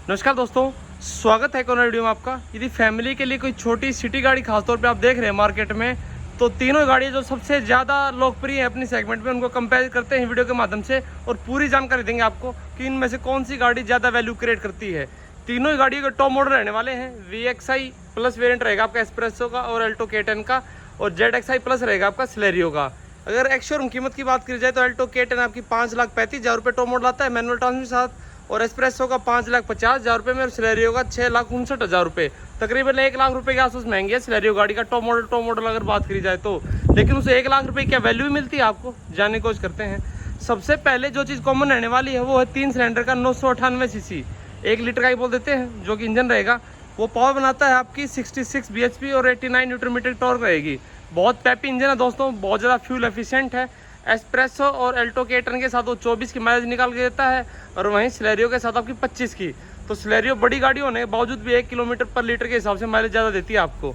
नमस्कार दोस्तों, स्वागत है एक और नई वीडियो में आपका। यदि फैमिली के लिए कोई छोटी सिटी गाड़ी खासतौर पे आप देख रहे हैं मार्केट में, तो तीनों गाड़ियाँ जो सबसे ज़्यादा लोकप्रिय है अपनी सेगमेंट में, उनको कंपेयर करते हैं वीडियो के माध्यम से और पूरी जानकारी देंगे आपको कि इनमें से कौन सी गाड़ी ज़्यादा वैल्यू क्रिएट करती है। तीनों ही गाड़ियों के टॉप मॉडल रहने वाले हैं। VXI प्लस वेरियंट रहेगा आपका एस्प्रेसो का और अल्टो K10 का, और ZXI प्लस रहेगा आपका सिलेरियो का। अगर एक्स शोरूम कीमत की बात की जाए तो अल्टो K10 आपकी 5,35,000 रुपये टॉप मॉडल आता है मैनुअल ट्रांसमिशन के साथ, और एस्प्रेसो का 5,50,000 रुपये में, और सिलेरियो का 6,59,000 रुपये, तकरीबन 1 लाख रुपये के आसपास महंगी है सिलेरियो गाड़ी का टॉप मॉडल अगर बात करी जाए तो। लेकिन उसे 1 लाख रुपये क्या वैल्यू मिलती है आपको, जानने की कोशिश करते हैं। सबसे पहले जो चीज़ कॉमन रहने वाली है वो है 3 सिलेंडर का 998 सीसी 1 लीटर का ही बोल देते हैं, जो कि इंजन रहेगा। वो पावर बनाता है आपकी 66 bhp और 89 न्यूटन मीटर टॉर्क रहेगी। बहुत पैपी इंजन है दोस्तों, बहुत ज़्यादा फ्यूल एफिशिएंट है। एस्प्रेसो और अल्टो K10 के साथ वो 24 की माइलेज निकाल के देता है, और वहीं सिलेरियो के साथ आपकी 25 की। तो सिलेरियो बड़ी गाड़ी होने के बावजूद भी 1 किलोमीटर पर लीटर के हिसाब से माइलेज ज़्यादा देती है आपको।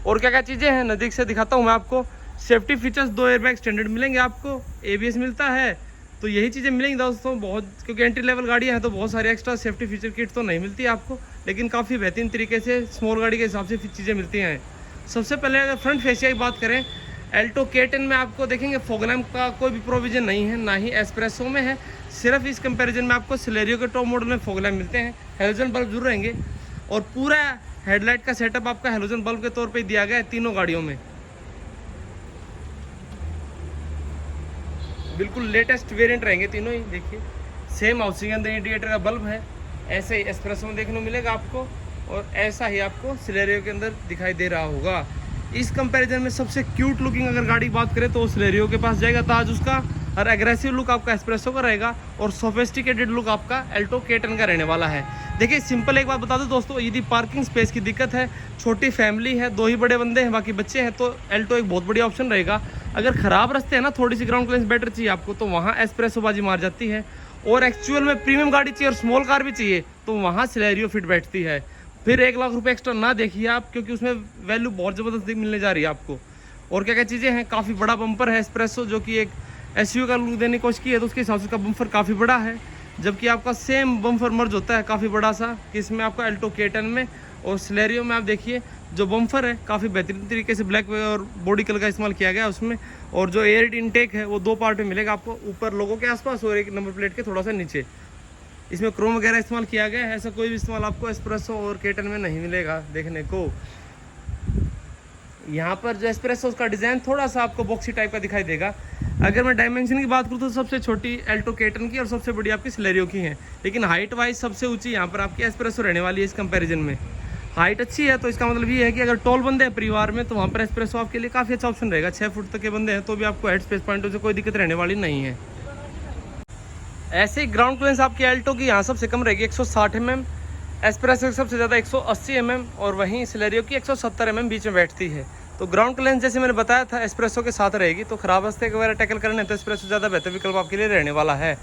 और क्या क्या चीज़ें हैं नज़दीक से दिखाता हूँ मैं आपको। सेफ्टी फीचर्स 2 एयरबैग स्टैंडर्ड मिलेंगे आपको, ABS मिलता है, तो यही चीज़ें मिलेंगी दोस्तों बहुत, क्योंकि एंट्री लेवल गाड़ियाँ हैं तो बहुत सारी एक्स्ट्रा सेफ्टी फीचर किट तो नहीं मिलती आपको, लेकिन काफ़ी बेहतरीन तरीके से स्मॉल गाड़ी के हिसाब से चीज़ें मिलती हैं। सबसे पहले अगर फ्रंट फेसिया की बात करें, अल्टो K10 में आपको देखेंगे फॉग लैंप का कोई भी प्रोविजन नहीं है, ना ही एस्प्रेसो में है। सिर्फ इस कंपैरिजन में आपको सिलेरियो के टॉप मॉडल में फॉग लैंप मिलते हैं। हेलोजन बल्ब जरूर रहेंगे, और पूरा हेडलाइट का सेटअप आपका हेलोजन बल्ब के तौर पे दिया गया है तीनों गाड़ियों में। बिल्कुल लेटेस्ट वेरिएंट रहेंगे तीनों ही। देखिए सेम हाउसिंग के अंदर इंडिकेटर का बल्ब है, ऐसे ही एस्प्रेसो में देखने को मिलेगा आपको, और ऐसा ही आपको सिलेरियो के अंदर दिखाई दे रहा होगा। इस कंपैरिजन में सबसे क्यूट लुकिंग अगर गाड़ी की बात करें तो सिलेरियो के पास जाएगा ताज उसका, और एग्रेसिव लुक आपका एस्प्रेसो का रहेगा, और सोफिस्टिकेटेड लुक आपका अल्टो K10 का रहने वाला है। देखिए सिंपल एक बात बता दो दोस्तों, यदि पार्किंग स्पेस की दिक्कत है, छोटी फैमिली है, 2 ही बड़े बंदे हैं, बाकी बच्चे हैं, तो अल्टो एक बहुत बढ़िया ऑप्शन रहेगा। अगर ख़राब रास्ते हैं ना, थोड़ी सी ग्राउंड क्लियरेंस बेटर चाहिए आपको, तो वहाँ एस्प्रेसो बाजी मार जाती है। और एक्चुअल में प्रीमियम गाड़ी चाहिए और स्मॉल कार भी चाहिए, तो वहाँ सिलेरियो फिट बैठती है। फिर 1 लाख रुपये एक्स्ट्रा ना देखिए आप, क्योंकि उसमें वैल्यू बहुत ज़बरदस्त मिलने जा रही है आपको। और क्या क्या चीज़ें हैं, काफ़ी बड़ा बम्पर है एस्प्रेसो, जो कि एक SUV का लुक देने की कोशिश की है, तो उसके हिसाब से उसका बम्पर काफ़ी बड़ा है। जबकि आपका सेम बम्पर मर्ज होता है काफ़ी बड़ा सा, कि इसमें आपका अल्टो K10 में और सिलेरियो में आप देखिए जो बम्पर है काफ़ी बेहतरीन तरीके से ब्लैक और बॉडी कलर का इस्तेमाल किया गया है उसमें। और जो एयर इनटेक है वो 2 पार्ट में मिलेगा आपको, ऊपर लोगों के आसपास और एक नंबर प्लेट के थोड़ा सा नीचे। इसमें क्रोम वगैरह इस्तेमाल किया गया है, ऐसा कोई भी इस्तेमाल आपको एस्प्रेसो और K10 में नहीं मिलेगा देखने को। यहाँ पर जो एस्प्रेसो का डिज़ाइन थोड़ा सा आपको बॉक्सी टाइप का दिखाई देगा। अगर मैं डायमेंशन की बात करूँ तो सबसे छोटी अल्टो K10 की और सबसे बड़ी आपकी सिलेरियो की है, लेकिन हाइट वाइज सबसे ऊंची यहाँ पर आपकी एस्प्रेसो रहने वाली है। इस कंपैरिजन में हाइट अच्छी है, तो इसका मतलब ये है कि अगर टॉल बंदे हैं परिवार में, तो वहाँ पर एस्प्रेसो आपके लिए काफ़ी अच्छा ऑप्शन रहेगा। 6 फुट तक के बंदे हैं तो भी आपको हेड स्पेस पॉइंट से कोई दिक्कत रहने वाली नहीं है। ऐसे ही ग्राउंड क्लियरेंस आपकी अल्टो की यहाँ सबसे कम रहेगी 160 mm, एस्प्रेसो की सबसे ज़्यादा 180 mm, और वहीं सिलेरियो की 170 mm बीच में बैठती है। तो ग्राउंड क्लियरेंस जैसे मैंने बताया था एस्प्रेसो के साथ रहेगी, तो खराब रास्ते वगैरह टैकल करने तो एस्प्रेसो ज़्यादा बेहतर विकल्प आपके लिए रहने वाला है।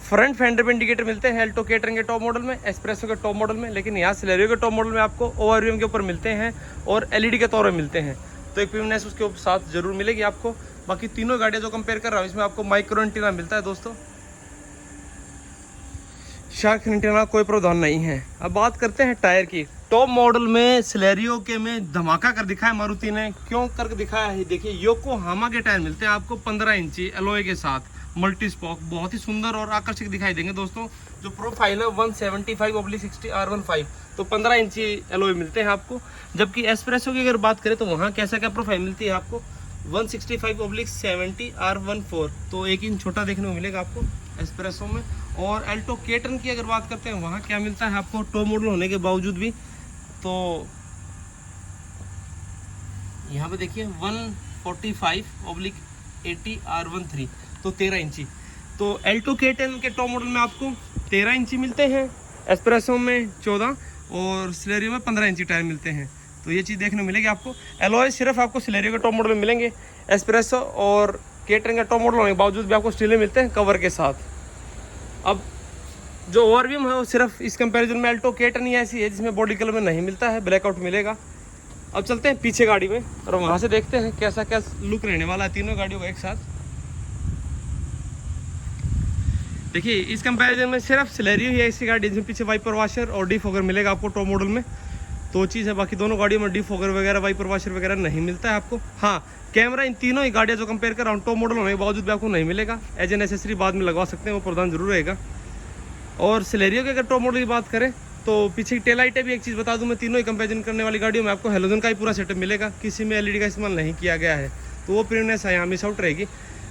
फ्रंट फेंडर पे इंडिकेटर मिलते हैं अल्टो K10 के टॉप मॉडल में, एस्प्रेसो के टॉप मॉडल में, लेकिन यहाँ सिलेरियो के टॉप मॉडल में आपको ORVM के ऊपर मिलते हैं और LED के तौर पर मिलते हैं, तो एक प्रीमियमनेस उसके साथ जरूर मिलेगी आपको। बाकी तीनों गाड़ियाँ जो कंपेयर कर रहा हूँ इसमें आपको माइक्रो एंटीना मिलता है दोस्तों, शार्क एंटीना का कोई प्रावधान नहीं है। अब बात करते हैं टायर की। टॉप मॉडल में सिलेरियो के में धमाका कर दिखाया मारुति ने, क्यों करके दिखाया है देखिए, योकोहामा के टायर मिलते हैं आपको 15 इंची एलॉय के साथ, मल्टी स्पॉक, बहुत ही सुंदर और आकर्षक दिखाई देंगे दोस्तों। जो प्रोफाइल है 175/60 R15, तो 15 इंची एलॉय मिलते हैं आपको। जबकि एस्प्रेसो की अगर बात करें तो वहाँ कैसा क्या प्रोफाइल मिलती है आपको, 165/70 R14, तो 1 इंच छोटा देखने को मिलेगा आपको एस्प्रेसो में। और अल्टो K10 की अगर बात करते हैं वहाँ क्या मिलता है आपको टॉप मॉडल होने के बावजूद भी, तो यहाँ पे देखिए 145/80 R13, तो 13 इंची। तो अल्टो K10 के टॉप मॉडल में आपको 13 इंची मिलते हैं, एस्प्रेसो में 14 और सिलेरियो में 15 इंची टायर मिलते हैं, तो ये चीज़ देखने को मिलेगी आपको। एलॉय सिर्फ आपको सिलेरियो के टॉप मॉडल में मिलेंगे, एस्प्रेसो और K10 का टॉप मॉडल होने के बावजूद भी आपको स्टील मिलते हैं कवर के साथ। अब जो ORVM है वो सिर्फ इस कंपैरिजन में अल्टो K10 ही ऐसी है जिसमें बॉडी कलर में नहीं मिलता है, ब्लैकआउट मिलेगा। अब चलते हैं पीछे गाड़ी में और वहाँ से देखते हैं कैसा क्या लुक रहने वाला है तीनों गाड़ियों का एक साथ। देखिए इस कंपैरिजन में सिर्फ सिलेरियो ही है इसकी गाड़ी, जिसमें पीछे वाइपर वॉशर और डिफॉगर मिलेगा आपको टॉप मॉडल में। तो चीज़ है, बाकी दोनों गाड़ियों में डिफॉगर वगैरह वाइपर वॉशर वगैरह नहीं मिलता है आपको। हाँ, कैमरा इन तीनों ही गाड़ियाँ जो कंपेयर कर रहा हूँ टॉप मॉडल होने के बावजूद भी आपको नहीं मिलेगा। एज एन एसेसरी बाद में लगवा सकते हैं, वो प्रदान जरूर रहेगा। और सिलेरियो की अगर टॉप मॉडल की बात करें तो पीछे की टेल लाइटें भी एक चीज़ बता दूं मैं, तीनों ही कंपैरिजन करने वाली गाड़ियों में आपको हेलोजन का ही पूरा सेटअप मिलेगा, किसी में एलईडी का इस्तेमाल नहीं किया गया है। तो वो प्रीमियमनेस यहाँ मिस आउट रहेगी।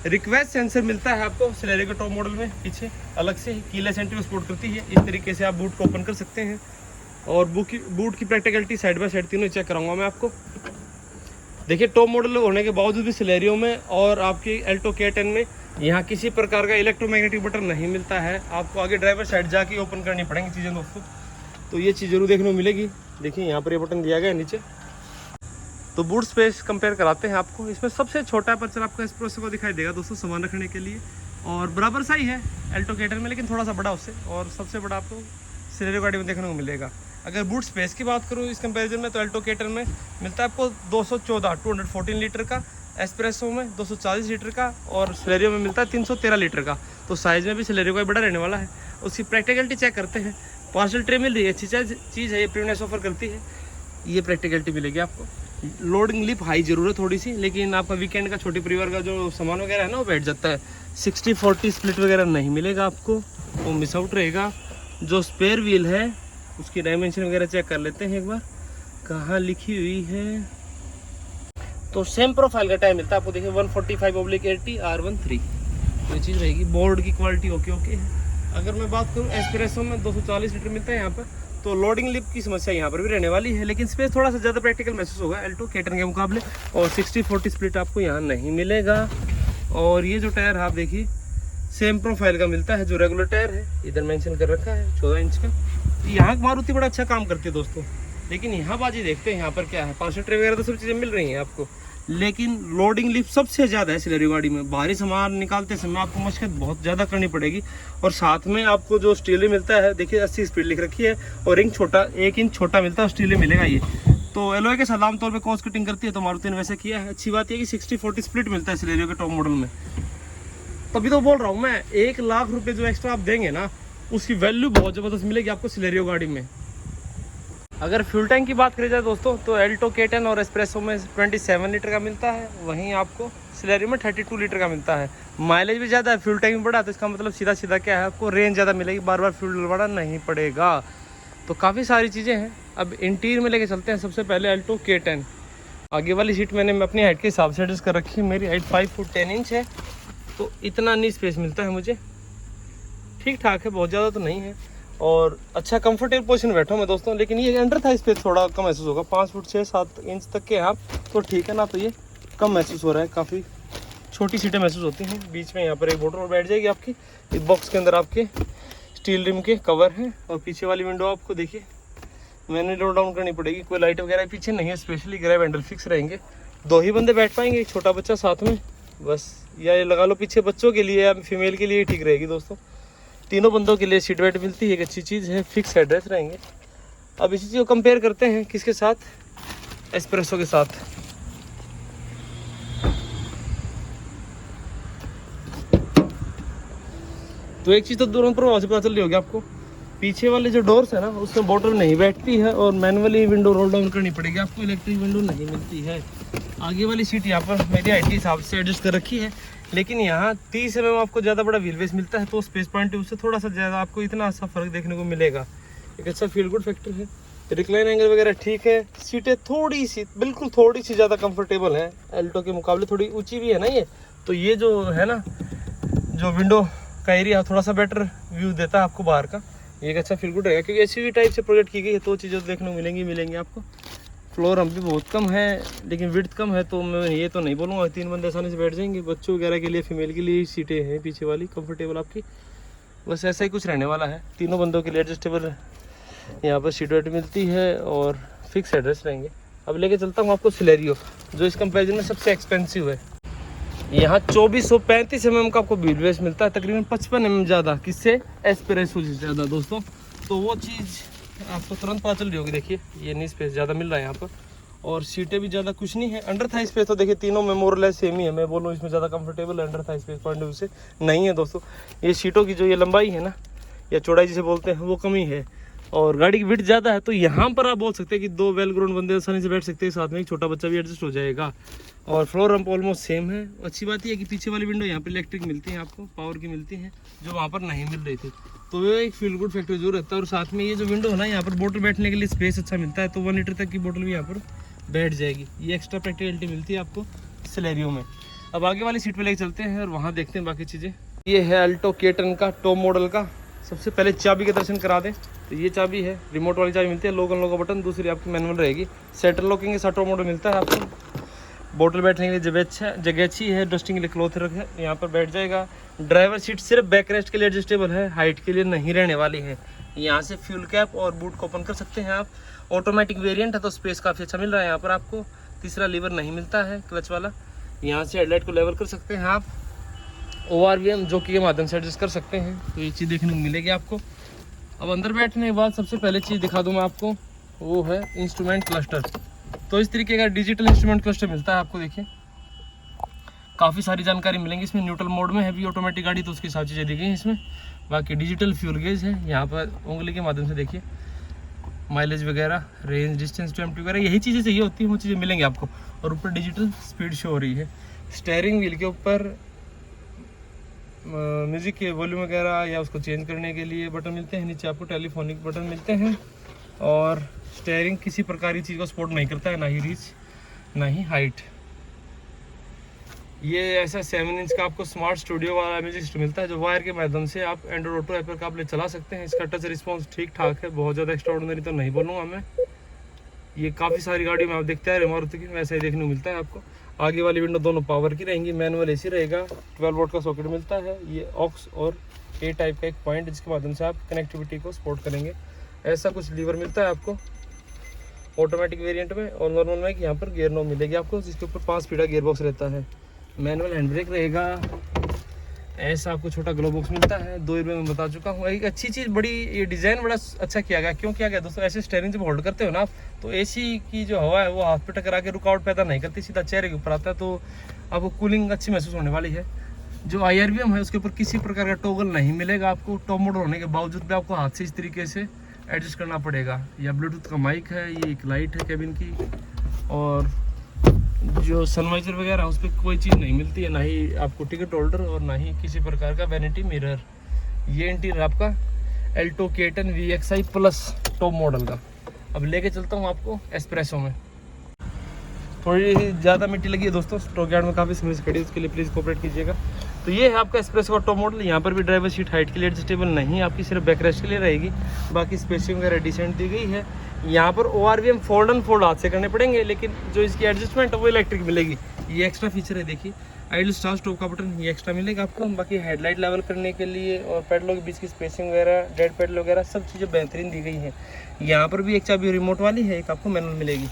रिक्वेस्ट सेंसर मिलता है आपको सिलेरियो के टॉप मॉडल में, पीछे अलग से कीलेस एंट्री सपोर्ट करती है। इस तरीके से आप बूट को ओपन कर सकते हैं। और बूट की प्रैक्टिकलिटी साइड बाय साइड तीनों चेक कराऊंगा मैं आपको। देखिए टॉप मॉडल होने के बावजूद भी सिलेरियो में और आपकी अल्टो K10 में यहाँ किसी प्रकार का इलेक्ट्रोमैग्नेटिक बटन नहीं मिलता है। आपको आगे ड्राइवर साइड जाके ओपन करनी पड़ेंगी चीज़ें दोस्तों, तो ये चीज़ जरूर देखने को मिलेगी। देखिए यहाँ पर ये बटन दिया गया है नीचे। तो बूट स्पेस कंपेयर कराते हैं आपको। इसमें सबसे छोटा पर्चर आपको एस्प्रेसो को दिखाई देगा दोस्तों, सामान रखने के लिए, और बराबर सा ही है अल्टो K10 में, लेकिन थोड़ा सा बड़ा उससे, और सबसे बड़ा आपको सिलेरियो गाड़ी में देखने को मिलेगा। अगर बूट स्पेस की बात करूँ इस कंपैरिजन में तो अल्टो K10 में मिलता है आपको 214 लीटर का, एस्प्रेसो में 240 लीटर का, और सिलेरियो में मिलता है 313 लीटर का। तो साइज़ में भी सिलेरियो का बड़ा रहने वाला है। उसकी प्रैक्टिकलिटी चेक करते हैं। पार्सल ट्रे मिल रही है, अच्छी चीज़ है, ये प्रीमियमनेस ऑफर करती है। ये प्रैक्टिकलिटी मिलेगी आपको। लोडिंग लिप हाई जरूर है थोड़ी सी, लेकिन आपका वीकेंड का छोटे परिवार का जो सामान वगैरह है ना वो बैठ जाता है। 60-40 स्प्लिट वगैरह नहीं मिलेगा आपको, वो मिस आउट रहेगा। जो स्पेयर व्हील है उसकी डायमेंशन वगैरह चेक कर लेते हैं एक बार, कहाँ लिखी हुई है। तो सेम प्रोफाइल का टाइम मिलता है आपको। देखिए 145/80 R13 ये चीज़ रहेगी। बोर्ड की क्वालिटी ओके है। अगर मैं बात करूँ एस्प्रेसो में 240 लीटर मिलता है यहाँ पर, तो लोडिंग लिप की समस्या यहाँ पर भी रहने वाली है, लेकिन स्पेस थोड़ा सा ज़्यादा प्रैक्टिकल महसूस होगा अल्टो K10 के मुकाबले। और 60-40 स्प्लिट आपको यहाँ नहीं मिलेगा। और ये जो टायर आप देखिए सेम प्रोफाइल का मिलता है, जो रेगुलर टायर है, इधर मेंशन कर रखा है 14 इंच का। यहाँ मारुति बड़ा अच्छा काम करती है दोस्तों, लेकिन यहाँ बाजी देखते हैं यहाँ पर क्या है। पार्सल ट्रे वगैरह तो सब चीज़ें मिल रही हैं आपको, लेकिन लोडिंग लिफ्ट सबसे ज़्यादा है सिलेरियो गाड़ी में। भारी सामान निकालते समय आपको मशक्कत बहुत ज़्यादा करनी पड़ेगी। और साथ में आपको जो स्टील मिलता है, देखिए 80 स्पीड लिख रखी है, और रिंग छोटा 1 इंच छोटा मिलता है, स्टील मिलेगा ये। तो एलॉय के साथ आमतौर पर कॉस्ट कटिंग करती है, तो मारुति ने वैसे किया है। अच्छी बात यह कि 60-40 स्प्लिट मिलता है सिलेरियो के टॉप मॉडल में। तभी तो बोल रहा हूँ मैं, 1 लाख रुपये जो एक्स्ट्रा आप देंगे ना, उसकी वैल्यू बहुत ज़बरदस्त मिलेगी आपको सिलेरियो गाड़ी में। अगर फ्यूल टैंक की बात करी जाए दोस्तों, तो अल्टो K10 और एस्प्रेसो में 27 लीटर का मिलता है, वहीं आपको सिलेरियो में 32 लीटर का मिलता है। माइलेज भी ज़्यादा है, फ्यूल टैंक भी बड़ा, तो इसका मतलब सीधा क्या है, आपको रेंज ज़्यादा मिलेगी, बार बार फ्यूल डलवाना नहीं पड़ेगा। तो काफ़ी सारी चीज़ें हैं। अब इंटीरियर में लेके चलते हैं। सबसे पहले अल्टो K10। आगे वाली सीट मैंने अपनी हाइट के हिसाब से एडजस्ट कर रखी है। मेरी हाइट 5 फुट 10 इंच है, तो इतना नहीं स्पेस मिलता है मुझे, ठीक ठाक है, बहुत ज़्यादा तो नहीं है। और अच्छा कंफर्टेबल पोजीशन बैठा हूँ मैं दोस्तों, लेकिन ये अंडर था स्पेस थोड़ा कम महसूस होगा। 5 फुट 6-7 इंच तक के आप तो ठीक है ना, तो ये कम महसूस हो रहा है, काफ़ी छोटी सीटें महसूस होती हैं। बीच में यहाँ पर एक बोतल और बैठ जाएगी आपकी। इस बॉक्स के अंदर आपके स्टील रिम के कवर हैं, और पीछे वाली विंडो आपको देखिए मैंने लो डाउन करनी पड़ेगी। कोई लाइट वगैरह पीछे नहीं है, स्पेशली ग्रैब हैंडल फिक्स रहेंगे। 2 ही बंदे बैठ पाएंगे, एक छोटा बच्चा साथ में बस, या ये लगा लो पीछे बच्चों के लिए या फीमेल के लिए ठीक रहेगी दोस्तों। तीनों बंदों के लिए सीट बेल्ट मिलती है, एक अच्छी चीज़ है, फिक्स एड्रेस रहेंगे। अब इसी चीज़ को कंपेयर करते हैं किसके साथ, एस्प्रेसो के साथ। तो एक चीज़ तो दूर पर से पता चल रही होगी आपको, पीछे वाले जो डोर्स है ना उसमें बोतल नहीं बैठती है, और मैनुअली विंडो रोल डाउन करनी पड़ेगी आपको, इलेक्ट्रिक विंडो नहीं मिलती है। आगे वाली सीट यहाँ पर मेरी हाइट के हिसाब से एडजस्ट कर रखी है, लेकिन यहाँ 30 mm आपको ज़्यादा बड़ा व्हील बेस मिलता है, तो स्पेस पॉइंट उससे थोड़ा सा ज़्यादा आपको इतना सा फर्क देखने को मिलेगा। एक अच्छा फील गुड फैक्टर है। रिक्लाइन एंगल वगैरह ठीक है। सीटें थोड़ी सी, बिल्कुल थोड़ी सी ज़्यादा कंफर्टेबल है अल्टो के मुकाबले, थोड़ी ऊंची भी है ना ये, तो ये जो है ना, जो विंडो का एरिया थोड़ा सा बेटर व्यू देता है आपको बाहर का। ये एक अच्छा फील गुड रहेगा, क्योंकि SUV टाइप से प्रोजेक्ट की गई है, तो चीज़ें देखने को मिलेंगी आपको। फ्लोर हम भी बहुत कम है, लेकिन विड्थ कम है, तो मैं ये तो नहीं बोलूँगा 3 बंदे आसानी से बैठ जाएंगे। बच्चों वगैरह के लिए, फीमेल के लिए सीटें हैं पीछे वाली कंफर्टेबल आपकी, बस ऐसा ही कुछ रहने वाला है। तीनों बंदों के लिए एडजस्टेबल यहाँ पर सीट वेट मिलती है, और फिक्स एड्रेस रहेंगे। अब लेके चलता हूँ आपको सिलेरियो, जो इस कंपेरिजन में सबसे एक्सपेंसिव है। यहाँ 2435 mm का आपको व्हील बेस मिलता है, तकरीबन 55 mm ज़्यादा, किससे, एस्प्रेसो से ज़्यादा दोस्तों। तो वो चीज़ आपको तुरंत पता चल रही होगी। देखिए ये नहीं स्पेस ज़्यादा मिल रहा है यहाँ पर, और सीटें भी ज़्यादा कुछ नहीं है। अंडर थाई स्पेस तो देखिए तीनों में मोर लेस सेम ही है। मैं बोलूँ इसमें ज़्यादा comfortable under Thai space point of view से नहीं है दोस्तों। ये सीटों की जो ये लंबाई है ना, या चौड़ाई जिसे बोलते हैं, वो कमी है और गाड़ी की विड्थ ज़्यादा है। तो यहाँ पर आप बोल सकते हैं कि 2 वेल ग्रोन बंदे आसानी से बैठ सकते हैं, साथ में एक छोटा बच्चा भी एडजस्ट हो जाएगा। और फ्लोर रैंप ऑलमोस्ट सेम है। अच्छी बात यह है कि पीछे वाली विंडो यहाँ पर इलेक्ट्रिक मिलती है, आपको पावर की मिलती है, जो वहाँ पर नहीं मिल रही थी। तो ये एक फील गुड फैक्टर जरूर रहता है। और साथ में ये जो विंडो है ना, यहाँ पर बोतल बैठने के लिए स्पेस अच्छा मिलता है, तो 1 लीटर तक की बोतल भी यहाँ पर बैठ जाएगी। ये एक्स्ट्रा प्रैक्टिकलिटी मिलती है आपको सिलेरियो में। अब आगे वाली सीट पे लेके चलते हैं और वहाँ देखते हैं बाकी चीज़ें। ये है अल्टो K10 का टॉप मॉडल का। सबसे पहले चाबी के दर्शन करा दें तो ये चाबी है, रिमोट वाली चाबी मिलती है, लोग अनलॉक का बटन, दूसरी आपकी मैनुअल रहेगी। सेंटर लॉकिंग के साथ टॉप मॉडल मिलता है आपको। बोतल बैठने के लिए जगह अच्छी है, डस्टिंग के लिए क्लॉथ रख है, यहाँ पर बैठ जाएगा। ड्राइवर सीट सिर्फ बैक रेस्ट के लिए एडजस्टेबल है, हाइट के लिए नहीं रहने वाली है। यहाँ से फ्यूल कैप और बूट को ओपन कर सकते हैं आप। ऑटोमेटिक वेरिएंट है तो स्पेस काफ़ी अच्छा मिल रहा है यहाँ पर आपको। तीसरा लीवर नहीं मिलता है क्लच वाला। यहाँ से हेडलाइट को लेवल कर सकते हैं आप। ORVM जॉकी के माध्यम से एडजस्ट कर सकते हैं, तो ये चीज़ देखने को मिलेगी आपको। अब अंदर बैठने के बाद सबसे पहले चीज़ दिखा दूँ मैं आपको, वो है इंस्ट्रूमेंट क्लस्टर। तो इस तरीके का डिजिटल इंस्ट्रूमेंट क्लस्टर मिलता है आपको। देखिए काफ़ी सारी जानकारी मिलेंगी इसमें। न्यूट्रल मोड में है भी ऑटोमेटिक गाड़ी, तो उसके हिसाब से चीज़ें दी गई हैं इसमें। बाकी डिजिटल फ्यूल गेज है, यहाँ पर उंगली के माध्यम से देखिए माइलेज वगैरह, रेंज, डिस्टेंस टू एम्प्टी वगैरह, यही चीज़ें चाहिए होती हैं वो चीज़ें मिलेंगी आपको। और ऊपर डिजिटल स्पीड शो हो रही है। स्टीयरिंग व्हील के ऊपर म्यूज़िक के वॉल्यूम वगैरह या उसको चेंज करने के लिए बटन मिलते हैं। नीचे आपको टेलीफोनिक बटन मिलते हैं। और स्टीयरिंग किसी प्रकार की चीज़ को सपोर्ट नहीं करता है, ना ही रीच ना ही हाइट। ये ऐसा 7 इंच का आपको स्मार्ट स्टूडियो वाला म्यूजिक सिस्टम मिलता है, जो वायर के माध्यम से आप एंड्रॉइड ऑटो ऐप पर आप ले चला सकते हैं। इसका टच रिस्पॉन्स ठीक ठाक है, बहुत ज़्यादा एक्स्ट्राऑर्डिनरी तो नहीं बोलूँगा मैं। ये काफ़ी सारी गाड़ियों में आप देखते हैं मारुति की, वैसे ही देखने को मिलता है आपको। आगे वाली विंडो दोनों पावर की रहेंगी, मैनुअल AC रहेगा। 12 वोल्ट का सॉकेट मिलता है। ये ऑक्स और A टाइप का एक पॉइंट, जिसके माध्यम से आप कनेक्टिविटी को सपोर्ट करेंगे। ऐसा कुछ लीवर मिलता है आपको ऑटोमेटिक वेरिएंट में। और नॉर्मल में यहाँ पर गियर नॉब मिलेगी आपको, जिसके ऊपर 5 स्पीड का गियर बॉक्स रहता है। मैनुअल हैंड ब्रेक रहेगा। ऐसा आपको छोटा ग्लो बॉक्स मिलता है। 2 रुपये में बता चुका हूँ। एक अच्छी चीज़, बड़ी ये डिज़ाइन बड़ा अच्छा किया गया। क्यों किया गया दोस्तों? ऐसे स्टीयरिंग जब होल्ड करते हो ना आप, तो AC की जो हवा है वो हाथ पे टकरा के रुकावट पैदा नहीं करती, सीधा चेहरे के ऊपर आता है, तो आपको कूलिंग अच्छी महसूस होने वाली है। जो IRVM है उसके ऊपर किसी प्रकार का टॉगल नहीं मिलेगा आपको। टॉप मॉडल होने के बावजूद भी आपको हाथ से इस तरीके से एडजस्ट करना पड़ेगा। या ब्लूटूथ का माइक है, ये एक लाइट है केबिन की। और जो सनवाइजर वगैरह उस पर कोई चीज़ नहीं मिलती है, ना ही आपको टिकट होल्डर और ना ही किसी प्रकार का वैनिटी मिरर। ये इंटीरियर आपका Alto K10 VXI plus top model का। अब लेके चलता हूँ आपको एस्प्रेसो में। थोड़ी ज़्यादा मिट्टी लगी है दोस्तों, स्टॉक यार्ड में काफ़ी समय से खड़ी है, उसके लिए प्लीज़ कोऑपरेट कीजिएगा। तो ये है आपका एस्प्रेसो का टॉप मॉडल। यहाँ पर भी ड्राइवर सीट हाइट के लिए एडजस्टेबल नहीं, आपकी सिर्फ बैक रेस्ट के लिए रहेगी। बाकी स्पेसिंग वगैरह डिसेंट दी गई है। यहाँ पर ORVM फोल्ड एंड फोल्ड हाथ से करने पड़ेंगे, लेकिन जो इसकी एडजस्टमेंट है वो इलेक्ट्रिक मिलेगी। ये एक्स्ट्रा फीचर है। देखिए आइडल स्टार्ट स्टॉप का बटन ये एक्स्ट्रा मिलेगा आपको। बाकी हेडलाइट लेवल करने के लिए और पेडलों के बीच की स्पेसिंग वगैरह, डेड पेडल वगैरह सब चीज़ें बेहतरीन दी गई हैं। यहाँ पर भी एक चाबी रिमोट वाली है, एक आपको मैनुअल मिलेगी।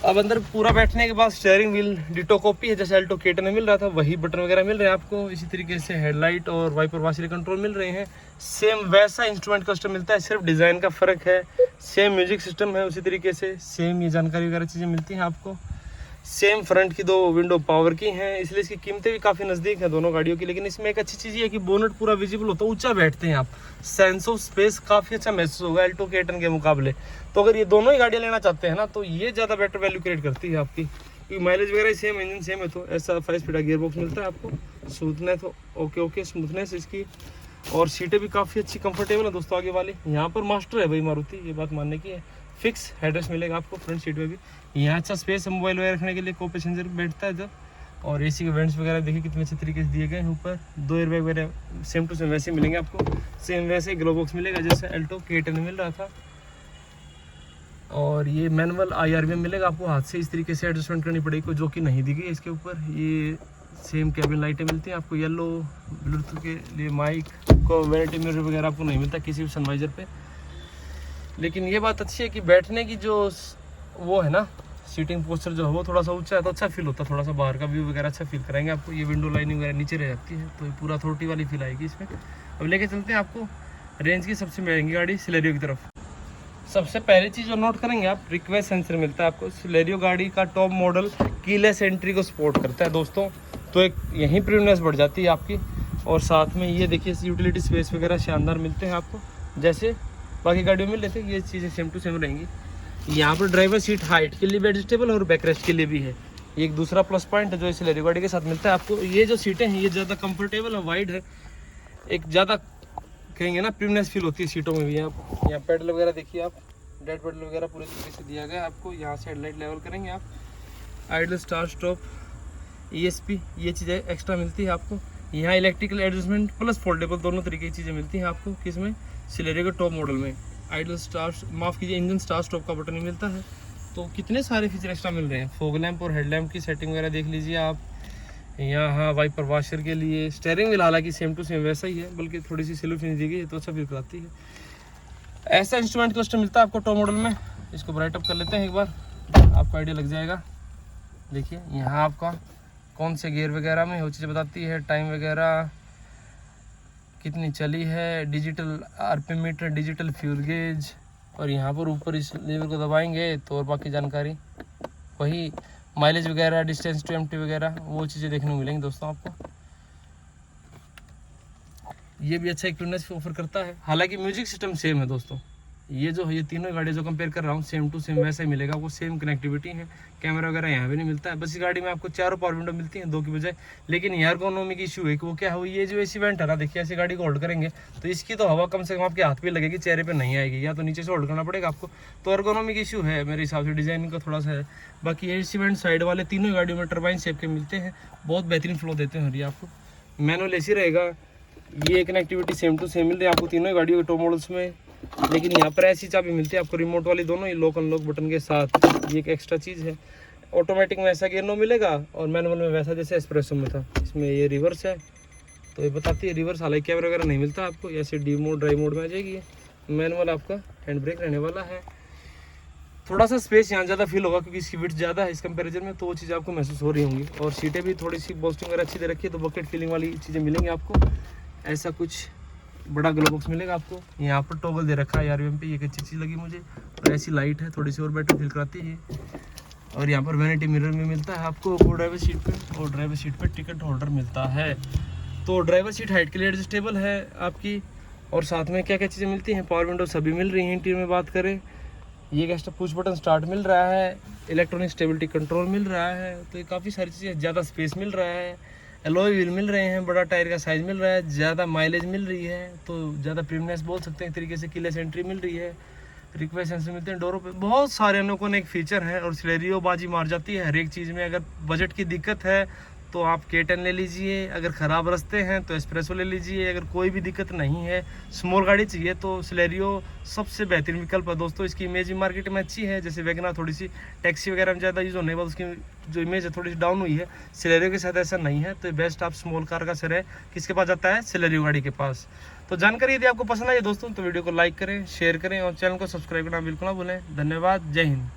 अब अंदर पूरा बैठने के बाद स्टीयरिंग व्हील डिटो कॉपी है, जैसे अल्टो K10 में मिल रहा था, वही बटन वगैरह मिल रहे हैं आपको। इसी तरीके से हेडलाइट और वाइपर वाशर कंट्रोल मिल रहे हैं। सेम वैसा इंस्ट्रूमेंट कस्टम मिलता है, सिर्फ डिज़ाइन का फ़र्क है। सेम म्यूजिक सिस्टम है, उसी तरीके से सेम ये जानकारी वगैरह चीज़ें मिलती हैं आपको। सेम फ्रंट की 2 विंडो पावर की हैं, इसलिए इसकी कीमतें भी काफ़ी नज़दीक हैं दोनों गाड़ियों की। लेकिन इसमें एक अच्छी चीज़ ये है कि बोनट पूरा विजिबल होता है, ऊंचा बैठते हैं आप, सेंस ऑफ स्पेस काफ़ी अच्छा महसूस होगा अल्टो K10 के मुकाबले। तो अगर ये दोनों ही गाड़ियाँ लेना चाहते हैं ना, तो ये ज़्यादा बेटर वैल्यू क्रिएट करती है आपकी, क्योंकि माइलेज वगैरह सेम, इंजन सेम है। तो ऐसा 5 स्पीड का गियर बॉक्स मिलता है आपको। स्मूथनेस ओके स्मूथनेस इसकी। और सीटें भी काफ़ी अच्छी कंफर्टेबल है दोस्तों आगे वाली। यहाँ पर मास्टर है भाई मारुति, ये बात मानने की है। फिक्स हेडरेस्ट मिलेगा आपको फ्रंट सीट में भी। यहाँ अच्छा स्पेस है मोबाइल वगैरह रखने के लिए, को पैसेंजर बैठता है इधर। और AC के वेंट्स वगैरह देखिए कितने अच्छे तरीके से दिए गए हैं। ऊपर 2 एयरबैग वगैरह सेम टू सेम वैसे मिलेंगे आपको। सेम वैसे ग्लो बॉक्स मिलेगा जैसे अल्टो K10 में मिल रहा था। और ये मैनुअल IRVM मिलेगा आपको, हाथ से इस तरीके से एडजस्टमेंट करनी पड़ेगी, जो कि नहीं दी गई इसके ऊपर। ये सेम कैबिन लाइटें मिलती हैं आपको, येलो, ब्लूटूथ के लिए माइक को, वैनिटी मिरर वगैरह आपको नहीं मिलता किसी भी सनवाइजर पे। लेकिन ये बात अच्छी है कि बैठने की जो वो है ना, सीटिंग पोस्चर जो है वो थोड़ा सा ऊंचा है, तो अच्छा फील होता है। थोड़ा सा बाहर का व्यू वगैरह अच्छा फील कराएंगे आपको। ये विंडो लाइनिंग वगैरह नीचे रह जाती है, तो ये पूरा अथॉरिटी वाली फील आएगी इसमें। अब लेके चलते हैं आपको रेंज की सबसे महंगी गाड़ी सिलेरियो की तरफ। सबसे पहली चीज़ जो नोट करेंगे आप, रिक्वेस्ट सेंसर मिलता है आपको। सिलेरियो गाड़ी का टॉप मॉडल कीलेस एंट्री को सपोर्ट करता है दोस्तों, तो एक यहीं प्रीमियमनेस बढ़ जाती है आपकी। और साथ में ये देखिए यूटिलिटी स्पेस वगैरह शानदार मिलते हैं आपको, जैसे बाकी गाड़ियों में लेते हैं, ये चीज़ें सेम टू सेम रहेंगी। यहाँ पर ड्राइवर सीट हाइट के लिए भी एडजस्टेबल और बैकरेस्ट के लिए भी है। ये एक दूसरा प्लस पॉइंट है जो इस सिलेरियो गाड़ी के साथ मिलता है आपको। ये जो सीटें हैं ये ज़्यादा कंफर्टेबल और वाइड है, एक ज़्यादा कहेंगे ना प्रीमियमनेस फील होती है सीटों में भी। आप यहाँ पेडल वगैरह देखिए, आप डेड पेडल वगैरह पूरे तरीके से दिया गया है आपको। यहाँ से हेडलाइट लेवल करेंगे आप, आइडल स्टार्ट स्टॉप, ESP, ये चीज़ें एक्स्ट्रा मिलती है आपको। यहाँ इलेक्ट्रिकल एडजस्टमेंट प्लस फोल्डेबल दोनों तरीके की चीज़ें मिलती हैं आपको। किसमें? सिलेरियो के टॉप मॉडल में। आइडल स्टार्ट, माफ़ कीजिए, इंजन स्टार्ट स्टॉप का बटन ही मिलता है। तो कितने सारे फीचर एक्स्ट्रा मिल रहे हैं। फॉग लैंप और हेडलैम्प की सेटिंग वगैरह देख लीजिए आप। यहाँ वाइपर वॉशर के लिए, स्टेयरिंग व्हील हालांकि सेम टू सेम वैसा ही है, बल्कि थोड़ी सी सिल्वर फिनिश दी गई है तो अच्छा फील कराती है। ऐसा इंस्ट्रूमेंट क्लस्टर मिलता है आपको टॉप मॉडल में। इसको ब्राइट अप कर लेते हैं एक बार, आपको आइडिया लग जाएगा। देखिए यहाँ आपका कौन से गियर वगैरह में वो चीज़ बताती है, टाइम वगैरह कितनी चली है, digital RPM meter, digital fuel gauge. और यहाँ पर ऊपर इस लेवल को दबाएंगे तो और बाकी जानकारी वही माइलेज वगैरह, डिस्टेंस टू एम्प्टी वगैरह वो चीज़ें देखने को मिलेंगी दोस्तों आपको। ये भी अच्छा एक्यूरेसी ऑफर करता है। हालांकि म्यूजिक सिस्टम सेम है दोस्तों, ये तीनों गाड़ी जो कंपेयर कर रहा हूँ सेम टू सेम वैसा ही मिलेगा, वो सेम कनेक्टिविटी है। कैमरा वगैरह यहाँ भी नहीं मिलता है। बस इस गाड़ी में आपको चारों पावर विंडो मिलती हैं, 2 की बजाय। लेकिन यहाँ इकोनॉमी की इशू है कि वो क्या है, ये जो एसी वेंट है ना, देखिए ऐसी गाड़ी को होल्ड करेंगे तो इसकी तो हवा कम से कम आपके हाथ पे लगेगी, चेहरे पे नहीं आएगी, या तो नीचे से होल्ड करना पड़ेगा आपको। तो इकोनॉमी की इशू है मेरे हिसाब से, डिजाइनिंग का थोड़ा सा है। बाकी एसी वेंट साइड वाले तीनों गाड़ियों में टर्बाइन शेप के मिलते हैं, बहुत बेहतरीन फ्लो देते हैं। ये आपको मैनुअल एसी रहेगा। ये कनेक्टिविटी सेम टू सेम मिल रही है आपको तीनों गाड़ियों के टॉप मॉडल्स में। लेकिन यहाँ पर ऐसी चाबी मिलती है आपको रिमोट वाली, दोनों ही लॉक अनलॉक बटन के साथ। ये एक एक्स्ट्रा चीज़ है। ऑटोमेटिक में ऐसा गियर नो मिलेगा और मैनुअल में वैसा जैसे एस्प्रेसो में था। इसमें ये रिवर्स है तो ये बताती है रिवर्स, हालांकि कैमरा वगैरह नहीं मिलता आपको। ऐसे डी मोड, ड्राइव मोड में आ जाएगी। मैनुअल आपका हैंड ब्रेक रहने वाला है। थोड़ा सा स्पेस यहाँ ज़्यादा फील होगा क्योंकि इसकी विड्थ ज़्यादा है इस कंपेरिजन में, तो वो चीज़ आपको महसूस हो रही होंगी। और सीटें भी थोड़ी सी बोस्टिंग वगैरह अच्छी दे रखी है, तो बकेट फीलिंग वाली चीज़ें मिलेंगी आपको। ऐसा कुछ बड़ा ग्लो बॉक्स मिलेगा आपको। यहाँ पर टॉगल दे रखा है RPM पे, ये एक अच्छी चीज़ लगी मुझे। और ऐसी लाइट है, थोड़ी सी और बेटर फील कराती है। और यहाँ पर वैनिटी मिरर भी मिलता है आपको को ड्राइवर सीट पे, और ड्राइवर सीट पे टिकट होल्डर मिलता है। तो ड्राइवर सीट हाइट के लिए एडजस्टेबल है आपकी। और साथ में क्या क्या चीज़ें मिलती हैं, पावर विंडो सभी मिल रही हैं। इंटीरियर में बात करें, ये एक्स्ट्रा पुश बटन स्टार्ट मिल रहा है, इलेक्ट्रॉनिक स्टेबिलिटी कंट्रोल मिल रहा है। तो ये काफ़ी सारी चीज़ें, ज़्यादा स्पेस मिल रहा है, एलॉय व्हील मिल रहे हैं, बड़ा टायर का साइज़ मिल रहा है, ज़्यादा माइलेज मिल रही है, तो ज़्यादा प्रीमियमनेस बोल सकते हैं एक तरीके से। कीलेस एंट्री मिल रही है, रिक्वेस्ट सेंसर मिलते हैं डोरों पे। बहुत सारे अनोखो एक फीचर है और सिलेरियो बाजी मार जाती है हर एक चीज़ में। अगर बजट की दिक्कत है तो आप K10 ले लीजिए, अगर ख़राब रास्ते हैं तो एस्प्रेसो ले लीजिए। अगर कोई भी दिक्कत नहीं है, स्मॉल गाड़ी चाहिए तो सिलेरियो सबसे बेहतरीन विकल्प है दोस्तों। इसकी इमेज भी मार्केट में अच्छी है, जैसे वैगनर थोड़ी सी टैक्सी वगैरह में ज़्यादा यूज़ होने के बाद उसकी जो इमेज है थोड़ी सी डाउन हुई है। सिलेरियो के साथ ऐसा नहीं है, तो बेस्ट आप स्मॉल कार का सर है किसके पास जाता है, सिलेरियो गाड़ी के पास। तो जानकारी यदि आपको पसंद आई दोस्तों तो वीडियो को लाइक करें, शेयर करें और चैनल को सब्सक्राइब करना बिल्कुल ना भूलें। धन्यवाद, जय हिंद।